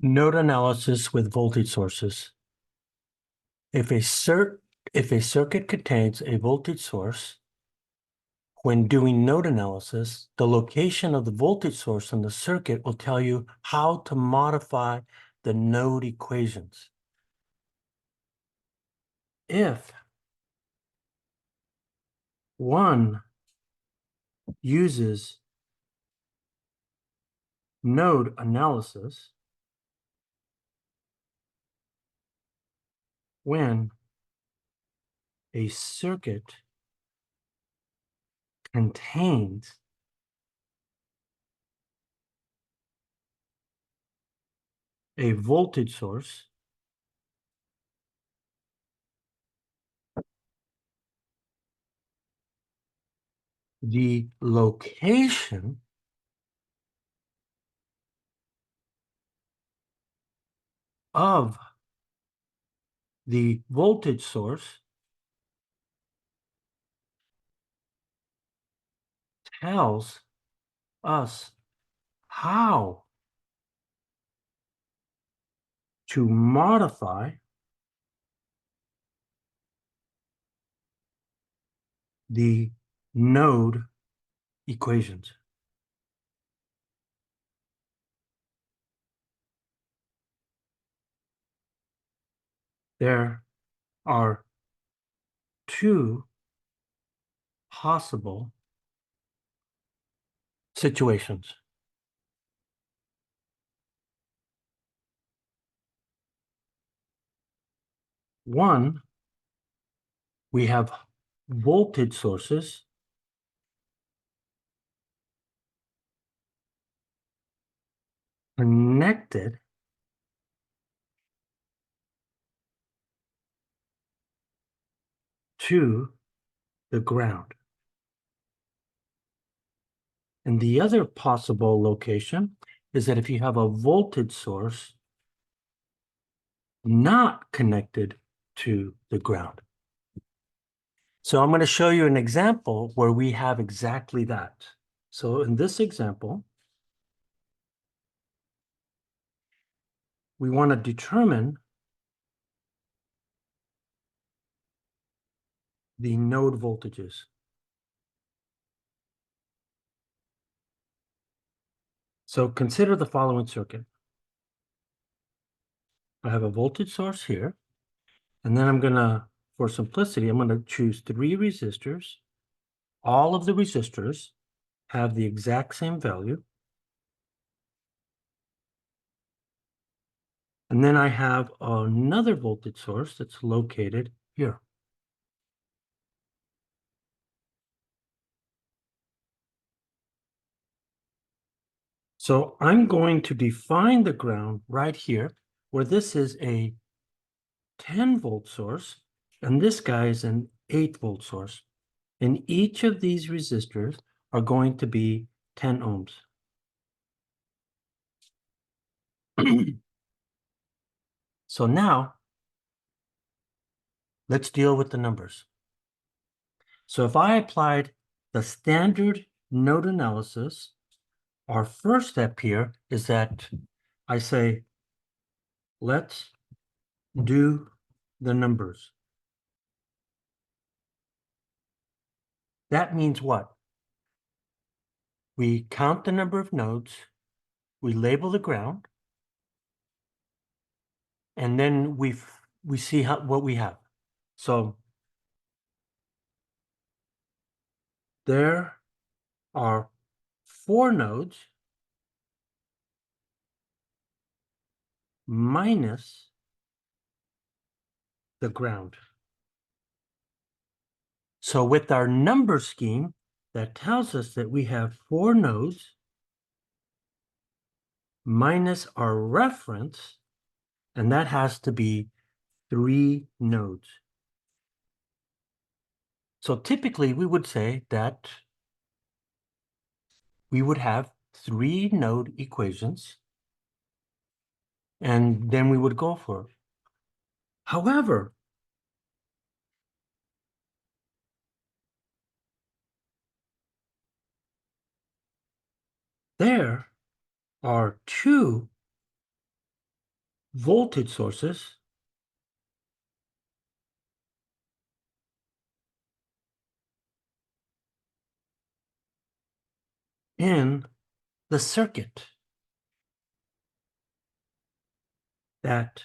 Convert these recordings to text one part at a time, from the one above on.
Node analysis with voltage sources. If a circuit contains a voltage source, when doing node analysis, the location of the voltage source in the circuit will tell you how to modify the node equations. If one uses node analysis when a circuit contains a voltage source, the location of the voltage source tells us how to modify the node equations. There are two possible situations. One, we have voltage sources connected to the ground. And the other possible location is that if you have a voltage source not connected to the ground. So I'm going to show you an example where we have exactly that. So in this example, we want to determine the node voltages. So consider the following circuit. I have a voltage source here, and then I'm going to, for simplicity, I'm going to choose 3 resistors. All of the resistors have the exact same value. And then I have another voltage source that's located here. So I'm going to define the ground right here, where this is a 10-volt source, and this guy is an 8-volt source. And each of these resistors are going to be 10 ohms. So now, let's deal with the numbers. So if I applied the standard node analysis, our first step here is that I say, let's do the numbers. That means what? We count the number of nodes, we label the ground, and then we see what we have. So there are 4 nodes minus the ground. So with our number scheme, that tells us that we have 4 nodes minus our reference, and that has to be 3 nodes. So typically we would say that we would have 3 node equations, and then we would go for it. However, there are 2 voltage sources in the circuit that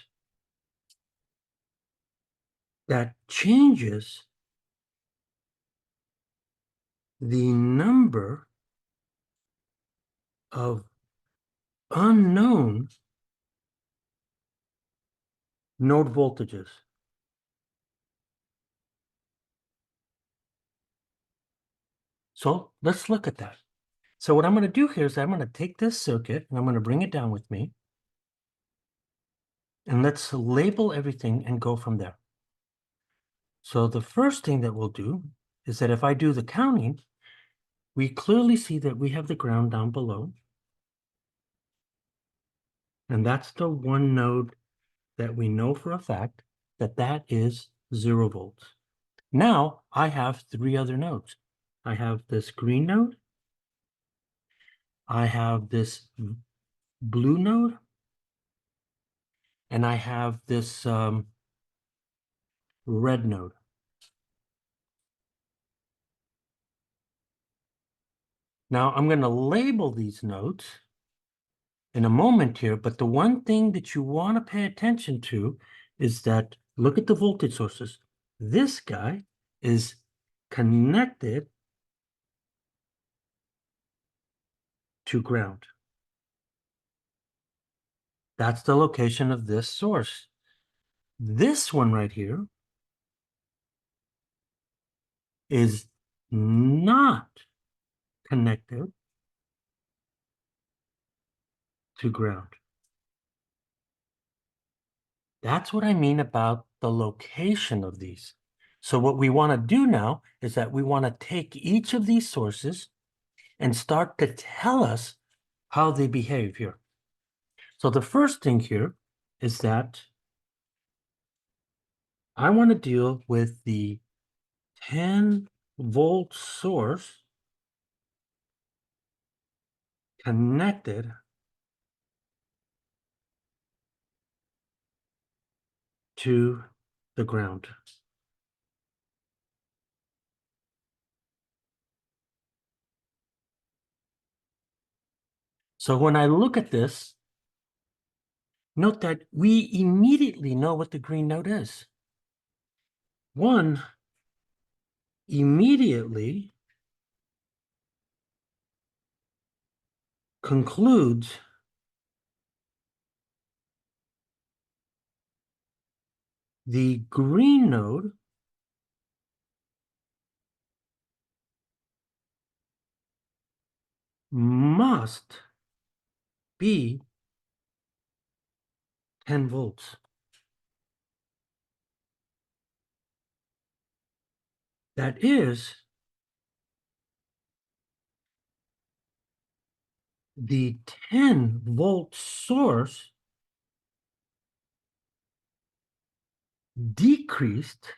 changes the number of unknown node voltages. So let's look at that. So what I'm going to do here is I'm going to take this circuit and I'm going to bring it down with me. And let's label everything and go from there. So the first thing that we'll do is that if I do the counting, we clearly see that we have the ground down below. And that's the one node that we know for a fact that is 0 volts. Now I have 3 other nodes. I have this green node. I have this blue node. And I have this red node. Now I'm going to label these nodes in a moment here, but the one thing that you want to pay attention to is that look at the voltage sources. This guy is connected to ground. That's the location of this source. This one right here is not connected to ground. That's what I mean about the location of these. So what we want to do now is that we want to take each of these sources and start to tell us how they behave here. So the first thing here is that I want to deal with the 10-volt source connected to the ground. So when I look at this, note that we immediately know what the green node is. One immediately concludes the green node must be 10 volts. That is, the 10-volt source decreased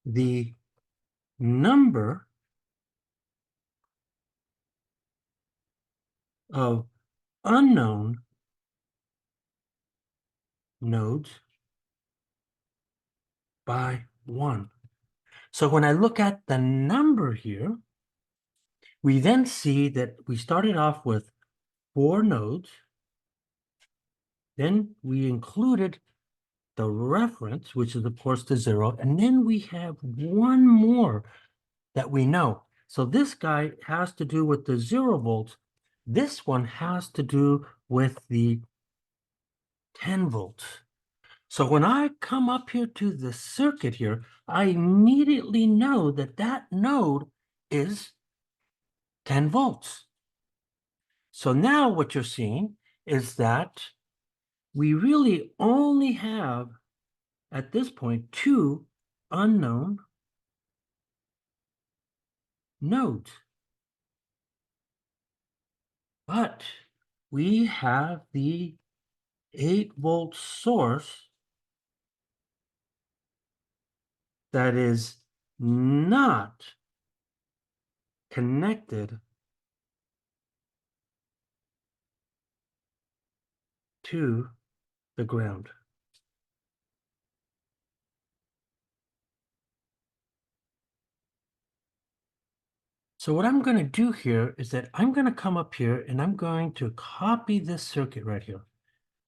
the number of unknown nodes by 1. So when I look at the number here, we then see that we started off with 4 nodes. Then we included the reference, which is of course the 0, and then we have one more that we know. So this guy has to do with the 0 volts. This one has to do with the 10 volts. So when I come up here to the circuit here, I immediately know that that node is 10 volts. So now what you're seeing is that we really only have, at this point, 2 unknown nodes. But we have the 8-volt source that is not connected to the ground. So what I'm going to do here is that I'm going to come up here and I'm going to copy this circuit right here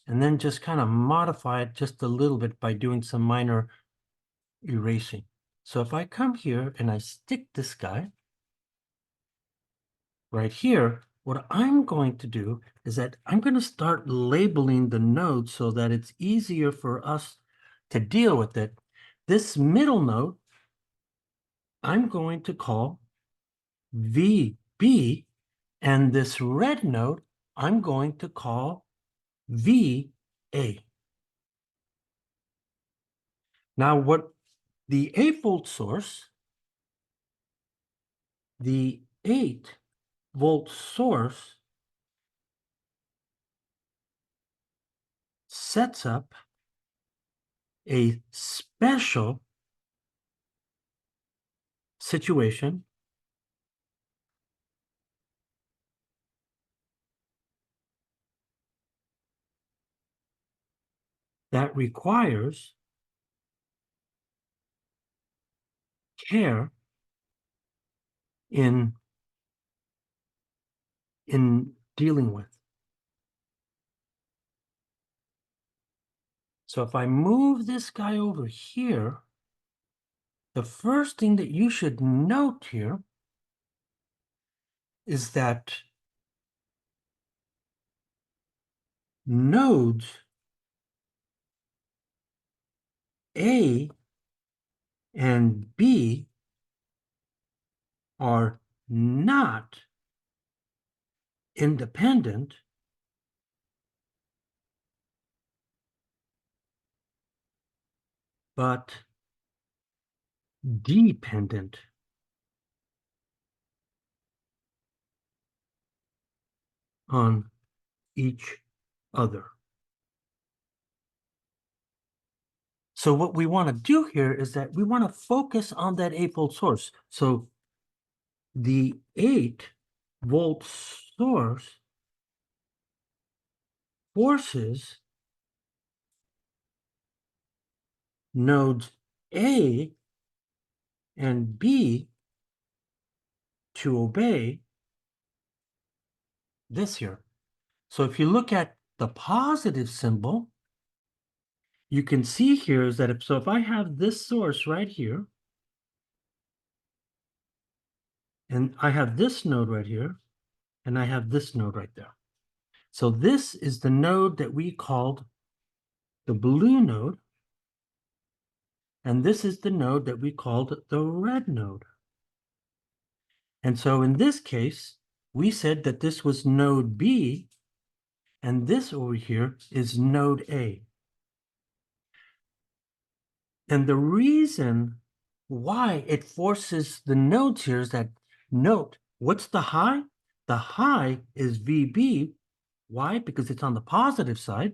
and then just kind of modify it just a little bit by doing some minor erasing. So if I come here and I stick this guy right here, what I'm going to do is that I'm going to start labeling the nodes so that it's easier for us to deal with it. This middle node, I'm going to call VB, and this red node, I'm going to call VA. Now, what the 8-volt source, the 8-volt source sets up a special situation that requires care in dealing with. So if I move this guy over here, the first thing that you should note here is that nodes A and B are not independent, but dependent on each other. So what we want to do here is that we want to focus on that 8-volt source. So the 8-volt source forces nodes A and B to obey this here. So if you look at the positive symbol, you can see here is that if I have this source right here, and I have this node right here, and I have this node right there. So this is the node that we called the blue node, and this is the node that we called the red node. And so in this case, we said that this was node B, and this over here is node A. And the reason why it forces the nodes here is that, note, what's the high? The high is VB. Why? Because it's on the positive side.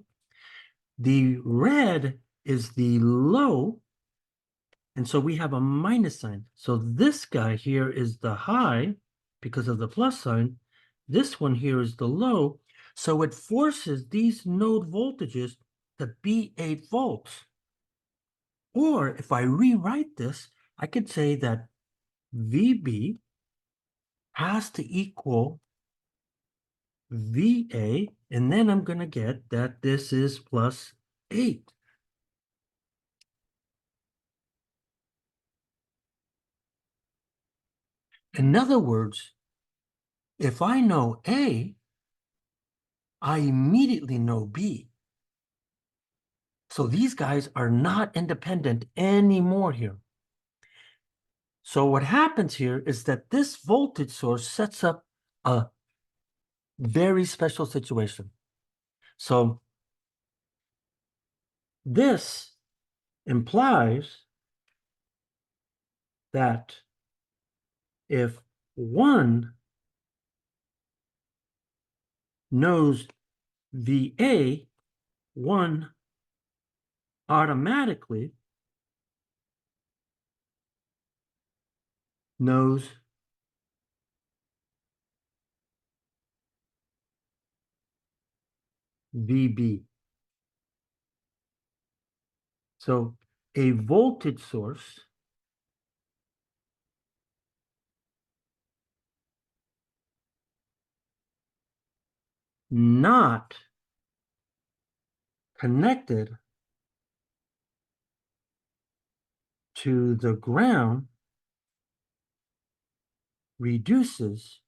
The red is the low, and so we have a minus sign. So this guy here is the high because of the plus sign. This one here is the low. So it forces these node voltages to be 8 volts. Or if I rewrite this, I could say that VB has to equal VA, and then I'm going to get that this is plus 8. In other words, if I know A, I immediately know B. So these guys are not independent anymore here. So what happens here is that this voltage source sets up a very special situation. So this implies that if one knows VA, one automatically knows VB. So a voltage source not connected to the ground reduces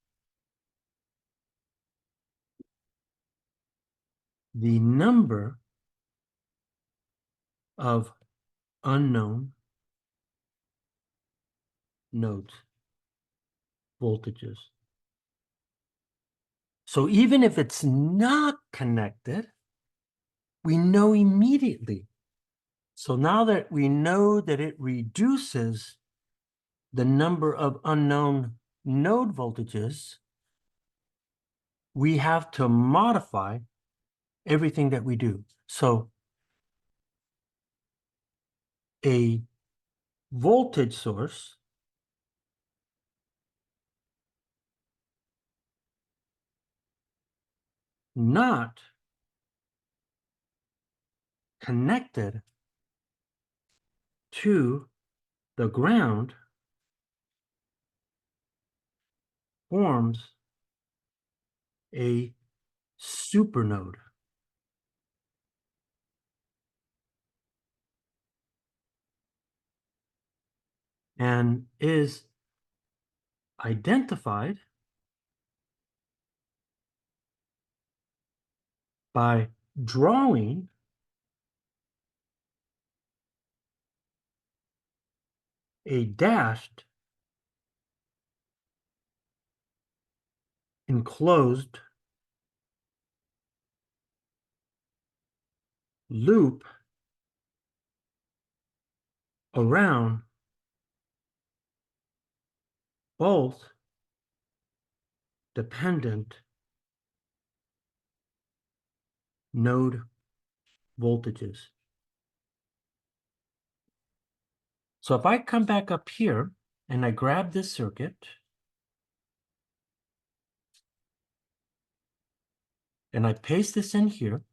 the number of unknown nodes, voltages. So even if it's not connected, we know immediately. So now that we know that it reduces the number of unknown node voltages, we have to modify everything that we do. So a voltage source not connected to the ground forms a supernode. And is identified by drawing a dashed enclosed loop around both dependent node voltages. So if I come back up here and I grab this circuit and I paste this in here,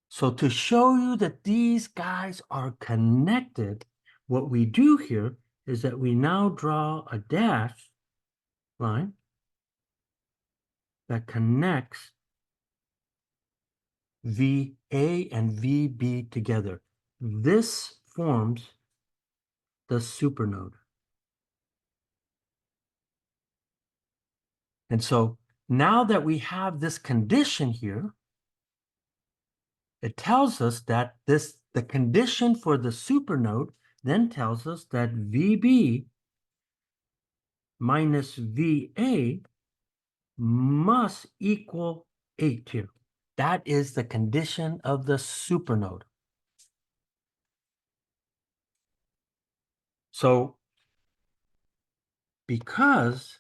so to show you that these guys are connected, what we do here is that we now draw a dash line that connects VA and VB together. This forms the supernode. And so now that we have this condition here, it tells us that the condition for the supernode then tells us that VB minus VA must equal 8 here. That is the condition of the supernode. So because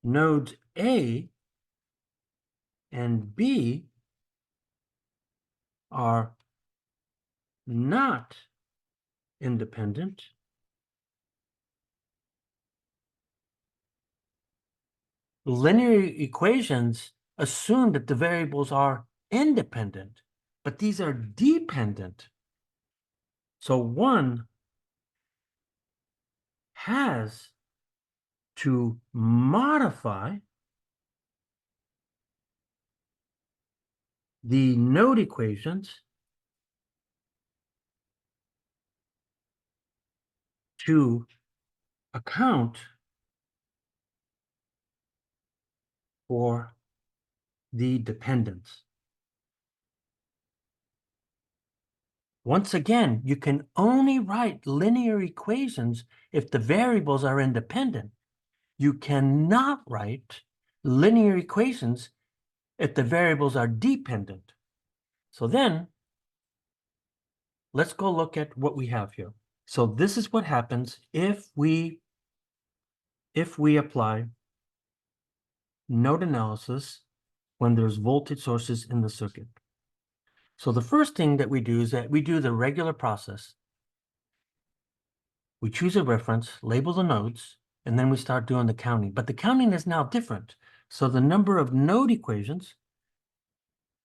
nodes A and B are not independent, linear equations assume that the variables are independent, but these are dependent. So one has to modify the node equations to account for the dependence. Once again, you can only write linear equations if the variables are independent. You cannot write linear equations if the variables are dependent. So then, let's go look at what we have here. So this is what happens if we apply node analysis when there's voltage sources in the circuit. So the first thing that we do is that we do the regular process. We choose a reference, label the nodes, and then we start doing the counting. But the counting is now different. So the number of node equations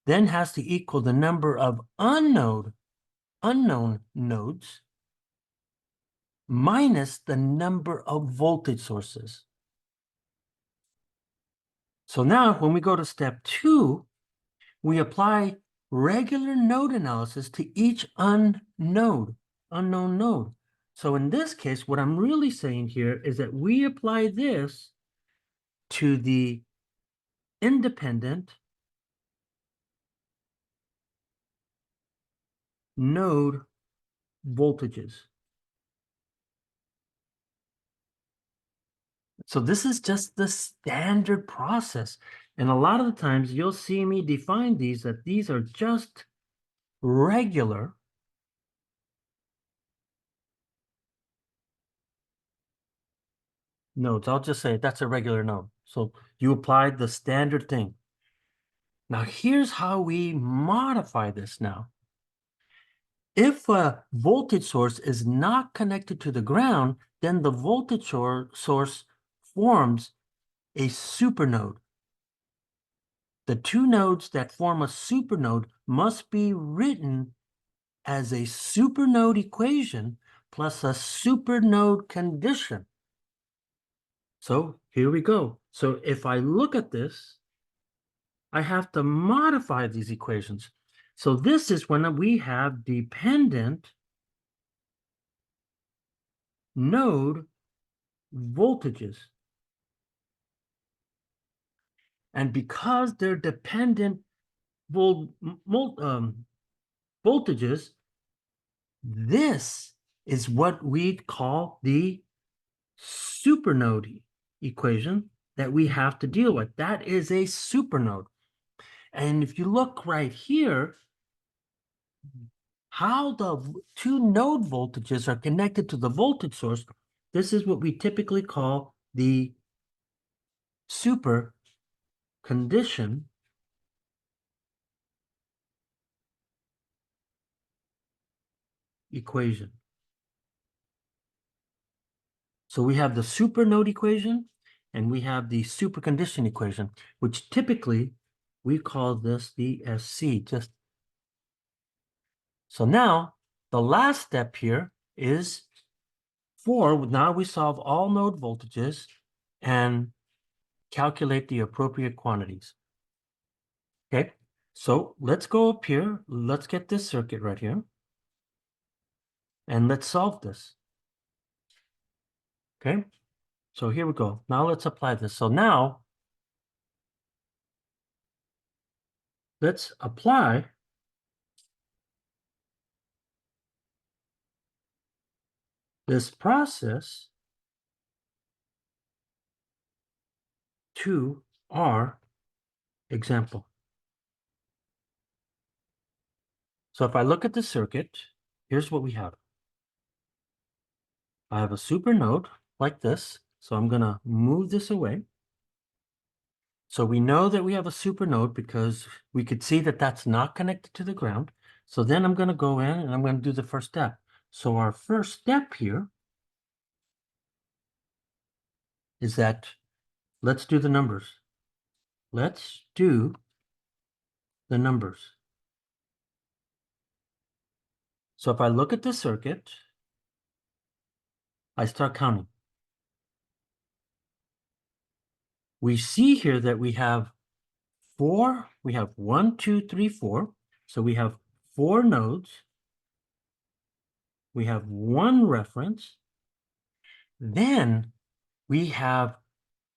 then has to equal the number of unknown nodes minus the number of voltage sources. So now when we go to step 2, we apply regular node analysis to each unknown node. So in this case, what I'm really saying here is that we apply this to the independent node voltages. So this is just the standard process. And a lot of the times you'll see me define these, that these are just regular nodes. I'll just say that's a regular node. So you applied the standard thing. Now here's how we modify this now. If a voltage source is not connected to the ground, then the voltage source forms a supernode. The two nodes that form a supernode must be written as a supernode equation plus a supernode condition. So here we go. So if I look at this, I have to modify these equations. So this is when we have dependent node voltages. And because they're dependent voltages, this is what we call the supernode equation that we have to deal with. That is a supernode. And if you look right here, how the two node voltages are connected to the voltage source, this is what we typically call the super condition equation. So we have the supernode equation and we have the supercondition equation, which typically we call this the SC. So now the last step here is now we solve all node voltages and calculate the appropriate quantities. Okay, so let's go up here. Let's get this circuit right here. And let's solve this. Okay, so here we go. Now let's apply this. So now let's apply this process to our example. So if I look at the circuit, here's what we have. I have a supernode like this. So I'm going to move this away. So we know that we have a supernode because we could see that that's not connected to the ground. So then I'm going to go in and I'm going to do the first step. So our first step here is that let's do the numbers. Let's do the numbers. So if I look at the circuit, I start counting. We see here that we have four, we have 1, 2, 3, 4. So we have 4 nodes. We have 1 reference. Then we have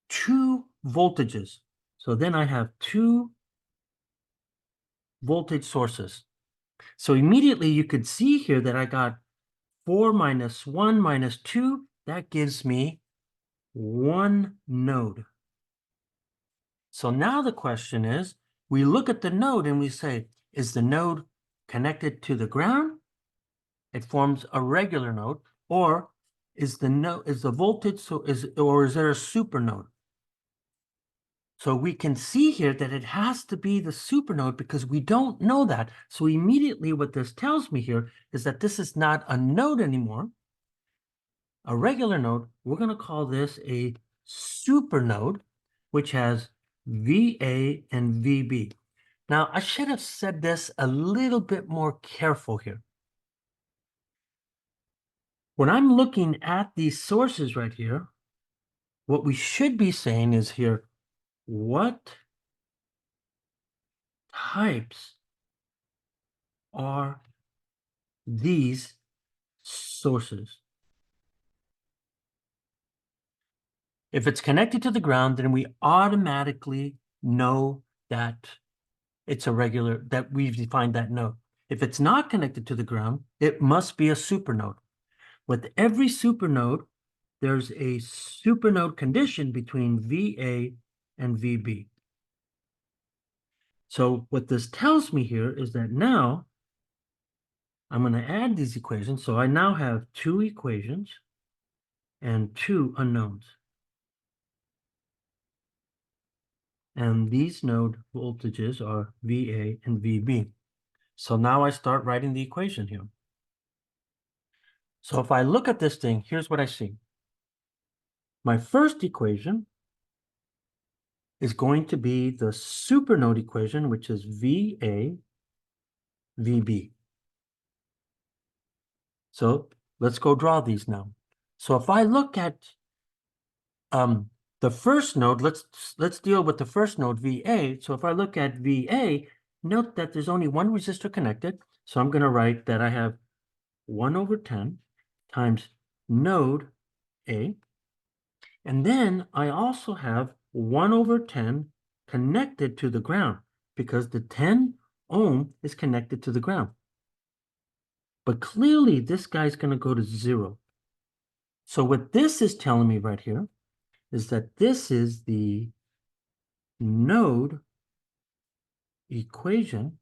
2 voltages. So then I have 2 voltage sources. So immediately you could see here that I got 4 minus 1 minus 2. That gives me 1 node. So now the question is, we look at the node and we say, is the node connected to the ground? It forms a regular node, or is the voltage or is there a supernode? So we can see here that it has to be the supernode because we don't know that. So immediately what this tells me here is that this is not a node anymore. A regular node, we're going to call this a supernode, which has VA and VB. Now, I should have said this a little bit more careful here. When I'm looking at these sources right here, what we should be saying is here, what types are these sources? If it's connected to the ground, then we automatically know that it's a regular, that we've defined that node. If it's not connected to the ground, it must be a supernode. With every supernode, there's a supernode condition between VA and VB. So what this tells me here is that now I'm going to add these equations. So I now have two equations and two unknowns. And these node voltages are VA and VB. So now I start writing the equation here. So if I look at this thing, here's what I see. My first equation is going to be the supernode equation, which is VA, VB. So let's go draw these now. So if I look at the first node, let's deal with the first node, VA. So if I look at VA, note that there's only one resistor connected. So I'm going to write that I have 1/10 times node A. And then I also have 1/10 connected to the ground because the 10 ohm is connected to the ground. But clearly this guy's going to go to 0. So what this is telling me right here is that this is the node equation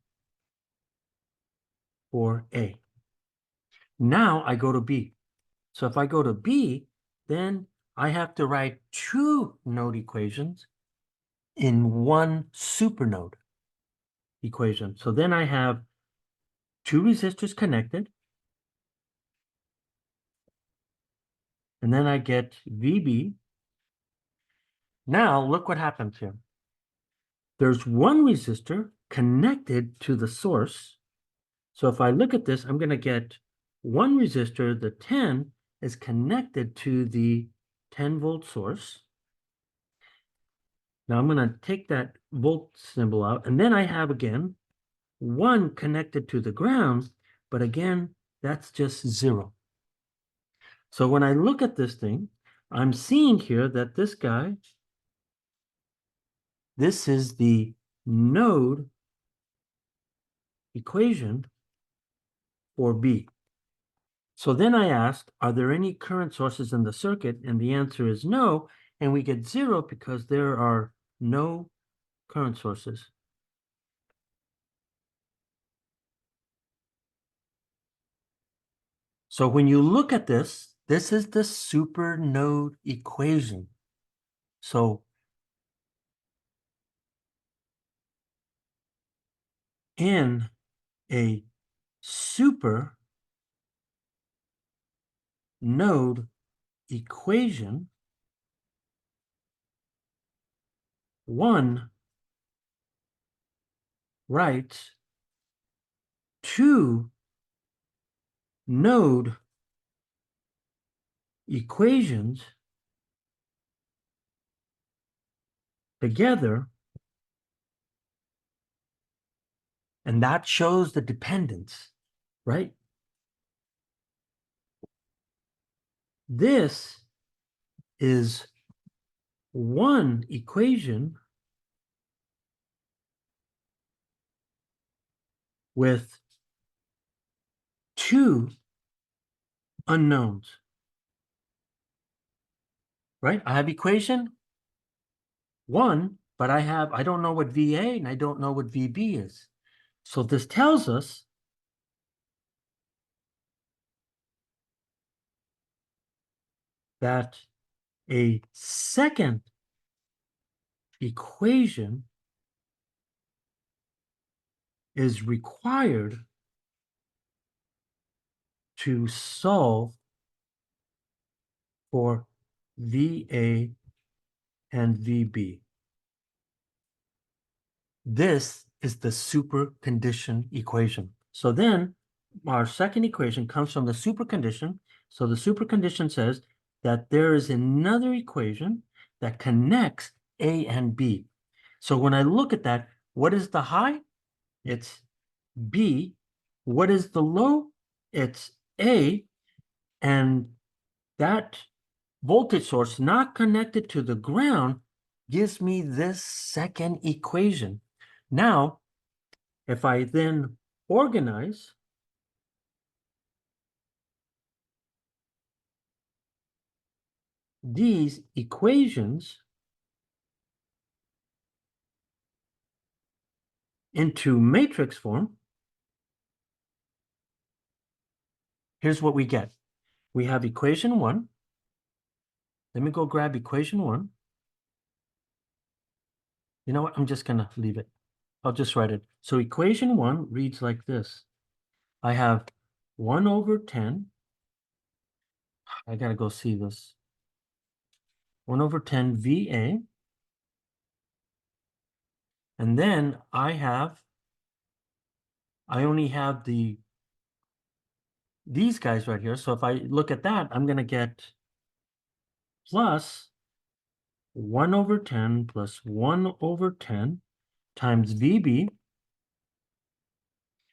for A. Now I go to B. So if I go to B, then I have to write two node equations in one supernode equation. So then I have two resistors connected, and then I get VB. Now look what happens here. There's one resistor connected to the source. So if I look at this, I'm going to get one resistor, the 10, is connected to the 10-volt source. Now I'm going to take that volt symbol out, and then I have again one connected to the ground, but again, that's just 0. So when I look at this thing, I'm seeing here that this guy, this is the node equation for B. So then I asked, are there any current sources in the circuit? And the answer is no. And we get 0 because there are no current sources. So when you look at this, this is the supernode equation. So in a super node equation, one writes two node equations together, and that shows the dependence, right? This is one equation with two unknowns, right? I have equation 1, but I don't know what VA and I don't know what VB is. So this tells us that a second equation is required to solve for VA and VB. This is the supercondition equation. So then our second equation comes from the supercondition. So the supercondition says that there is another equation that connects A and B. So when I look at that, what is the high? It's B. What is the low? It's A. And that voltage source not connected to the ground gives me this second equation. Now, if I then organize these equations into matrix form, here's what we get. We have equation 1. Let me go grab equation 1. You know what? I'm just going to leave it. I'll just write it. So equation 1 reads like this. I have 1 over 10. I got to go see this. 1 over 10 VA. And then I only have these guys right here. So if I look at that, I'm going to get plus 1 over 10 plus 1 over 10 times VB.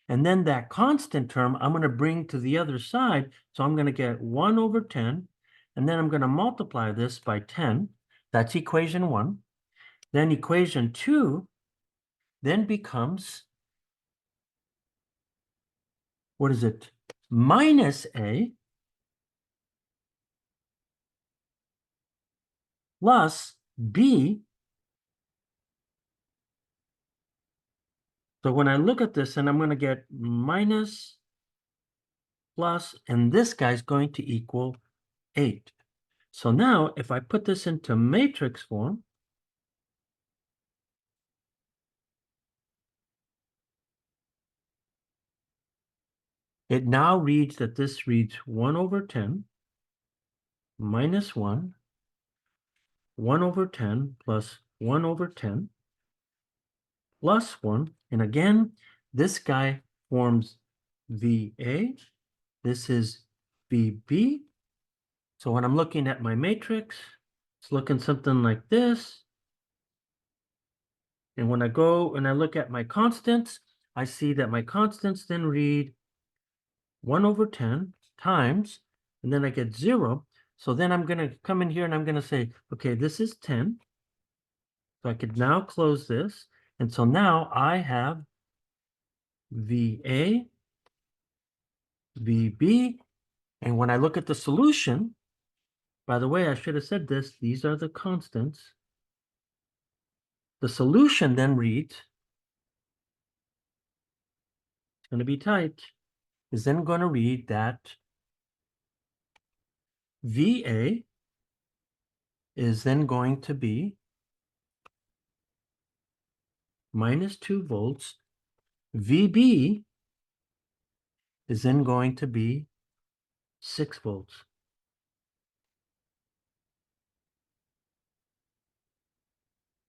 And then that constant term, I'm going to bring to the other side. So I'm going to get 1 over 10. And then I'm going to multiply this by 10. That's equation 1. Then equation 2 then becomes, what is it? Minus A plus B. So when I look at this, and I'm going to get minus, plus, and this guy's going to equal 8. So now if I put this into matrix form, it now reads that this reads 1 over 10 minus 1, 1 over 10 plus 1 over 10 plus 1. And again, this guy forms VA. This is VB. So when I'm looking at my matrix, it's looking something like this. And when I go and I look at my constants, I see that my constants then read 1 over 10 times, and then I get 0. So then I'm going to come in here and I'm going to say, okay, this is 10. So I could now close this. And so now I have VA, VB. And when I look at the solution, by the way, I should have said this, these are the constants. The solution then reads, it's going to be tight, is then going to read that VA is then going to be minus 2 volts. VB is then going to be 6 volts.